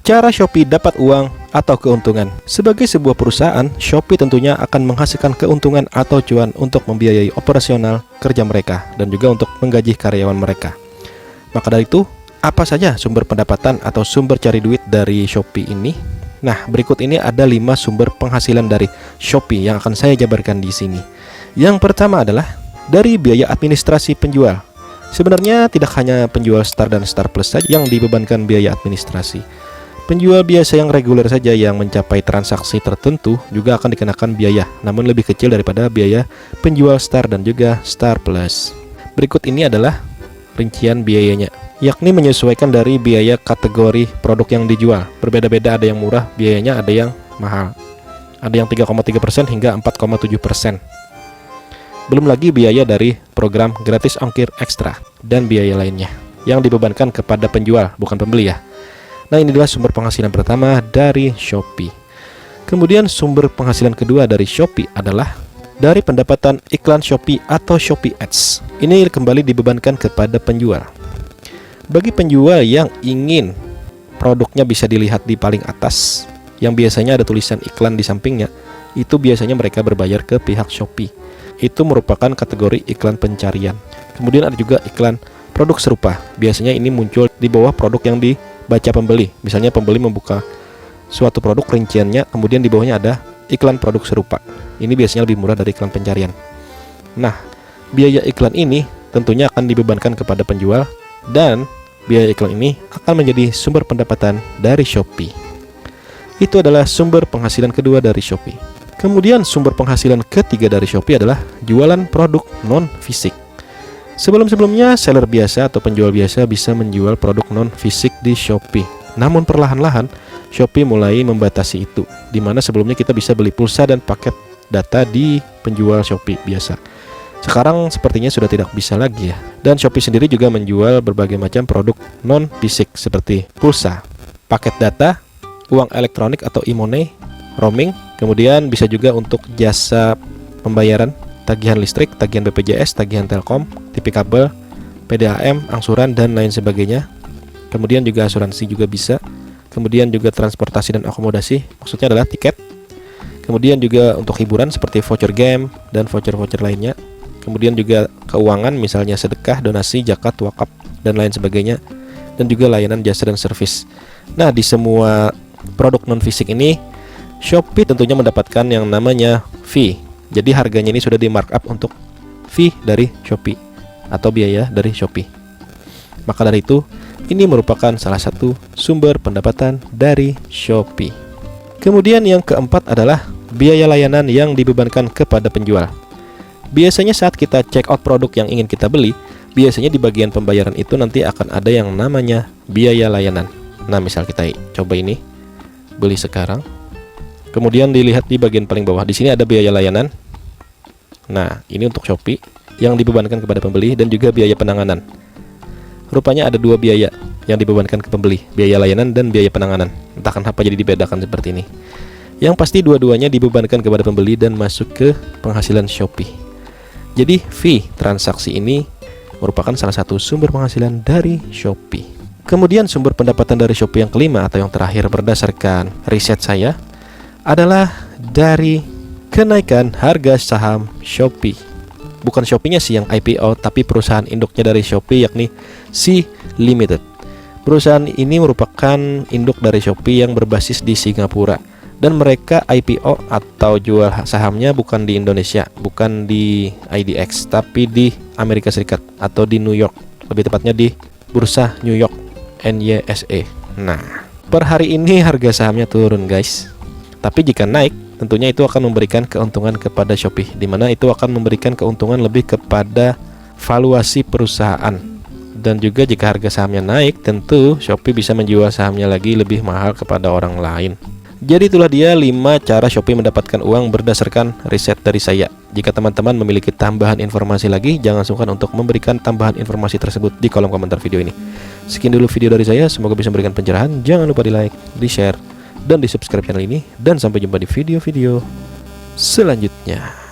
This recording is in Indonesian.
Cara Shopee dapat uang atau keuntungan. Sebagai sebuah perusahaan, Shopee tentunya akan menghasilkan keuntungan atau cuan untuk membiayai operasional kerja mereka dan juga untuk menggaji karyawan mereka. Maka dari itu, apa saja sumber pendapatan atau sumber cari duit dari Shopee ini? Nah, berikut ini ada 5 sumber penghasilan dari Shopee yang akan saya jabarkan di sini. Yang pertama adalah dari biaya administrasi penjual. Sebenarnya tidak hanya penjual Star dan Star Plus saja yang dibebankan biaya administrasi. Penjual biasa yang reguler saja yang mencapai transaksi tertentu juga akan dikenakan biaya, namun lebih kecil daripada biaya penjual Star dan juga Star Plus. Berikut ini adalah rincian biayanya, yakni menyesuaikan dari biaya kategori produk yang dijual. Berbeda-beda, ada yang murah biayanya, ada yang mahal. Ada yang 3,3% hingga 4,7%. Belum lagi biaya dari program gratis ongkir ekstra dan biaya lainnya yang dibebankan kepada penjual, bukan pembeli ya. Nah, ini adalah sumber penghasilan pertama dari Shopee. Kemudian sumber penghasilan kedua dari Shopee adalah dari pendapatan iklan Shopee atau Shopee Ads. Ini kembali dibebankan kepada penjual. Bagi penjual yang ingin produknya bisa dilihat di paling atas, yang biasanya ada tulisan iklan di sampingnya, itu biasanya mereka berbayar ke pihak Shopee. Itu merupakan kategori iklan pencarian. Kemudian ada juga iklan produk serupa. Biasanya ini muncul di bawah produk yang dibaca pembeli. Misalnya pembeli membuka suatu produk rinciannya, kemudian di bawahnya ada iklan produk serupa. Ini biasanya lebih murah dari iklan pencarian. Nah, biaya iklan ini tentunya akan dibebankan kepada penjual, dan biaya iklan ini akan menjadi sumber pendapatan dari Shopee. Itu adalah sumber penghasilan kedua dari Shopee. Kemudian sumber penghasilan ketiga dari Shopee adalah jualan produk non-fisik. Sebelum-sebelumnya seller biasa atau penjual biasa bisa menjual produk non-fisik di Shopee. Namun perlahan-lahan Shopee mulai membatasi itu, di mana sebelumnya kita bisa beli pulsa dan paket data di penjual Shopee biasa. Sekarang sepertinya sudah tidak bisa lagi ya. Dan Shopee sendiri juga menjual berbagai macam produk non-fisik seperti pulsa, paket data, uang elektronik atau e-money, roaming, kemudian bisa juga untuk jasa pembayaran, tagihan listrik, tagihan BPJS, tagihan Telkom, TV kabel, PDAM, angsuran, dan lain sebagainya. Kemudian juga asuransi juga bisa. Kemudian juga transportasi dan akomodasi, maksudnya adalah tiket. Kemudian juga untuk hiburan seperti voucher game dan voucher-voucher lainnya. Kemudian juga keuangan, misalnya sedekah, donasi, zakat, wakaf, dan lain sebagainya. Dan juga layanan jasa dan servis. Nah, di semua produk non-fisik ini Shopee tentunya mendapatkan yang namanya fee. Jadi harganya ini sudah di markup untuk fee dari Shopee atau biaya dari Shopee. Maka dari itu, ini merupakan salah satu sumber pendapatan dari Shopee. Kemudian yang keempat adalah biaya layanan yang dibebankan kepada penjual. Biasanya saat kita check out produk yang ingin kita beli, biasanya di bagian pembayaran itu nanti akan ada yang namanya biaya layanan. Nah, misal kita coba ini, beli sekarang. Kemudian dilihat di bagian paling bawah, di sini ada biaya layanan. Nah, ini untuk Shopee yang dibebankan kepada pembeli dan juga biaya penanganan. Rupanya ada dua biaya yang dibebankan ke pembeli, biaya layanan dan biaya penanganan. Entah kenapa jadi dibedakan seperti ini. Yang pasti dua-duanya dibebankan kepada pembeli dan masuk ke penghasilan Shopee. Jadi fee transaksi ini merupakan salah satu sumber penghasilan dari Shopee. Kemudian sumber pendapatan dari Shopee yang kelima atau yang terakhir berdasarkan riset saya adalah dari kenaikan harga saham Shopee. Bukan Shopee-nya sih yang IPO, tapi perusahaan induknya dari Shopee, yakni Sea Limited. Perusahaan ini merupakan induk dari Shopee yang berbasis di Singapura, dan mereka IPO atau jual sahamnya bukan di Indonesia, bukan di IDX, tapi di Amerika Serikat atau di New York, lebih tepatnya di Bursa New York NYSE. Nah, per hari ini harga sahamnya turun guys. Tapi jika naik, tentunya itu akan memberikan keuntungan kepada Shopee, di mana itu akan memberikan keuntungan lebih kepada valuasi perusahaan. Dan juga jika harga sahamnya naik, tentu Shopee bisa menjual sahamnya lagi lebih mahal kepada orang lain. Jadi itulah dia 5 cara Shopee mendapatkan uang berdasarkan riset dari saya. Jika teman-teman memiliki tambahan informasi lagi, jangan sungkan untuk memberikan tambahan informasi tersebut di kolom komentar video ini. Sekian dulu video dari saya, semoga bisa memberikan pencerahan. Jangan lupa di like, di share, dan di subscribe channel ini. Dan sampai jumpa di video-video selanjutnya.